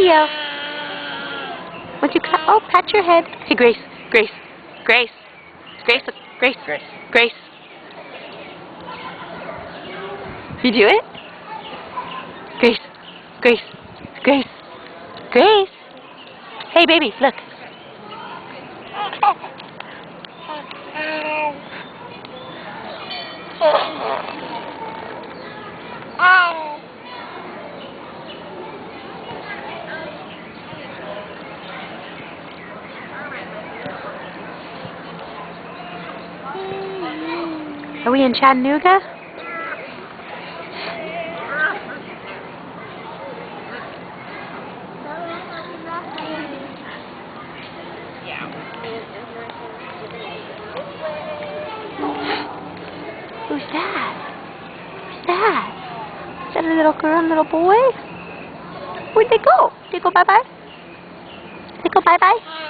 video. Once you oh, pat your head. Hey, Grace. Grace. Grace. Grace. Grace. Grace. Grace. You do it? Grace. Grace. Grace. Grace. Hey, baby, look. Are we in Chattanooga? Who's that? Who's that? Is that a little girl and little boy? Where'd they go? Did they go bye-bye? Did they go bye-bye?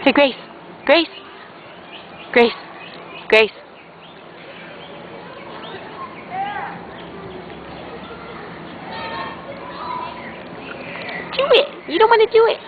Hey, Grace. Grace. Grace. Grace. Do it. You don't want to do it.